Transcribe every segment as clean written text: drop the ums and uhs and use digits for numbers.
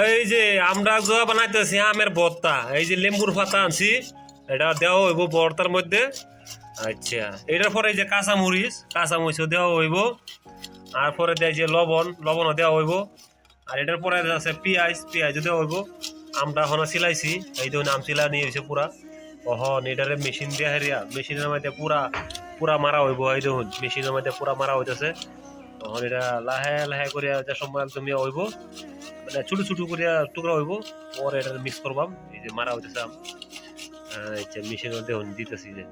এই যে আমরা যা বানাইতেছি আমের ভর্তা, এই যে লেম্বুর পাতা আনছি, এটা দেওয়া হইব ভর্তার মধ্যে। আচ্ছা, এটার পরে এই যে কাঁচামরিচও দেওয়া হইব, আর পরে দেয় যে লবণও দেওয়া হইব, আর এটার পরে আছে পেঁয়াজও দেওয়া হইব। আমটা এখন সিলাইছি, এই ধরুন আম সিলা নিয়ে হয়েছে পুরা। ওহন এটারে মেশিন দিয়ে হারিয়া মেশিনের মধ্যে পুরা পুরা মারা হইব। এই দেখুন মেশিনের মধ্যে পুরা মারা হইতেছে। তখন এটা লাহে লাহে করিয়া যে সময় একদম ইয়ে হইব, মানে ছোট ছোট করিয়া টুকরা হইব। পরে এটা মিক্স করবাম, এই যে মারা হইতেছে আম। মেশিনের মধ্যে দিতেছি যে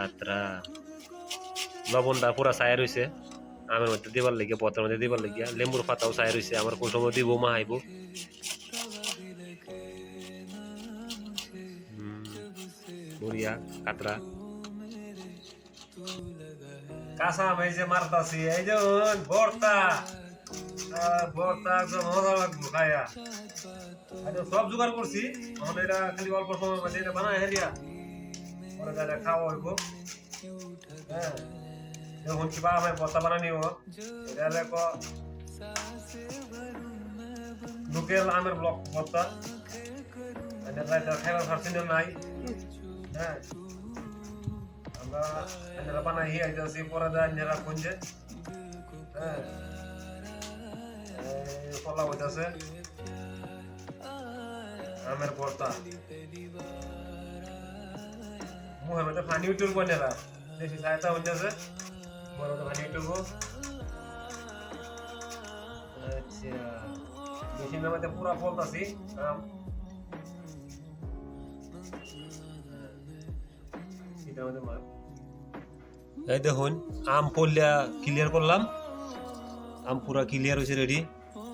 আত্রা লবণটা পুরা ছায়া রয়েছে আমের মধ্যে দিবার লাগিয়া, পথের মধ্যে দিবার লাগিয়া। লেম্বুর পাতাও ছায়া রয়েছে, আমার কোন সময় দিব মা আইব। বড়িয়া কাতরা কাঁচা আম এই যে মারতাছি, এই যে ভর্তা ভর্তা একদম মজা লাগবো খাইয়া। সব জোগাড় করছি, এখন এটা খালি অল্প সময় মধ্যে এটা বানায় হেরিয়া পরে তাহলে খাওয়া হইব। হ্যাঁ, যখন কিবা আমার ভর্তা বানানিও এটা দেখো লোকেল আমের ব্লক ভর্তা, খাইবার পারছি নাই। হ্যাঁ, আমরা বানাই আইতেছি, পরে যায় নেরা খুঁজে। হ্যাঁ, কলা হইতেছে আমের ভর্তা, মুখের মধ্যে পানি উঠুর নেরা বেশি সাহায্য হইতেছে, মুখের মধ্যে পানি উঠুব। আচ্ছা, মেশিনের মধ্যে পুরা ফলতাছি আম। এই দেখুন আম পড়লিয়া ক্লিয়ার করলাম, আম পুরা ক্লিয়ার হয়েছে রেডি।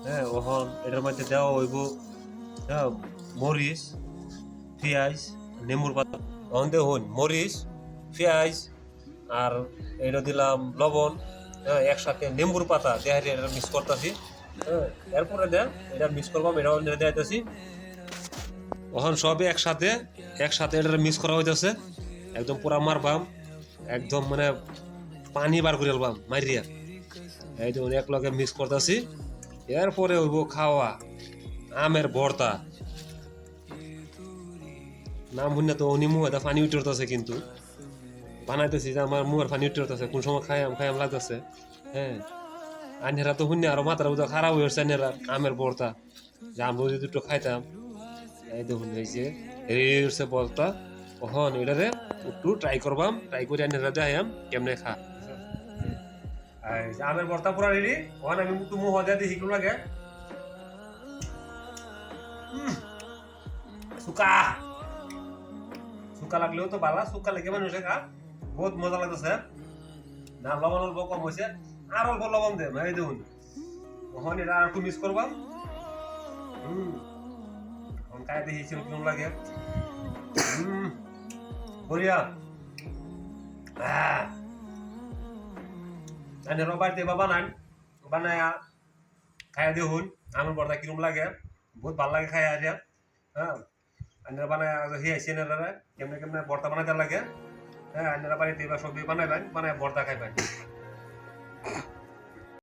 হ্যাঁ, ওহন এটার মধ্যে দেওয়া হইব মরিচ, পেঁয়াজ, নেমুর পাতা। তখন দেখুন মরিচ, পেঁয়াজ আর এটা দিলাম লবণ, হ্যাঁ, একসাথে নেমুর পাতা দেহারি এটা মিক্স করতেছি। হ্যাঁ, এরপরে এটা মিক্স করবাম, এটাও দেখাইতেছি। ওখান সবে একসাথে এটা মিক্স করা হইতেছে, একদম পুরা মারবাম, একদম মানে পানি বার করে আলবাম মারিয়া। এই যে এক লগে মিক্স করতেছি, এরপরে হইব খাওয়া আমের ভর্তা। নাম শুনে তো উনি মুখে পানি উঠতেছে, কিন্তু বানাইতেছি যে আমার মুখের পানি উঠতেছে, কোন সময় খাইয়াম লাগতেছে। হ্যাঁ, আনেরা তো শুনে আরো মাথার উদা খারাপ হয়েছে আনেরা আমের ভর্তা, যে আমরা যদি দুটো খাইতাম। এই দেখুন এই যে রেডি হচ্ছে ভর্তা। কখন এটারে একটু ট্রাই করবাম, ট্রাই করে আনেরা দেখাম কেমনে খা। আমের ভর্তা পুরা রেডি, ওখানে আমি একটু মুখ দিয়ে দেখি কেমন লাগে। সুকা সুকা লাগলেও তো বালা, সুকা লেগে মানুষে খা, বহুত মজা লাগতেছে। না লবণ অল্প কম হয়েছে, আর অল্প লবণ দে। এই দেখুন ওখানে এটা আর একটু মিক্স করবাম। খাই দেখি কেমন লাগে। বড়িয়া। বাড়িতে বা বানায়া খাইয়া দেখুন আমার ভর্তা কিরম লাগে, বহুত ভালো লাগে খাইয়া আরিয়া। হ্যাঁ, আন্নারা বানায় হিয়াইছি এনারা কেমনে কেমনে ভর্তা বানাইতে লাগে। হ্যাঁ, আন্নারা বাড়িতে বা সবজি বানাইবেন, বানায় ভর্তা খাইবেন।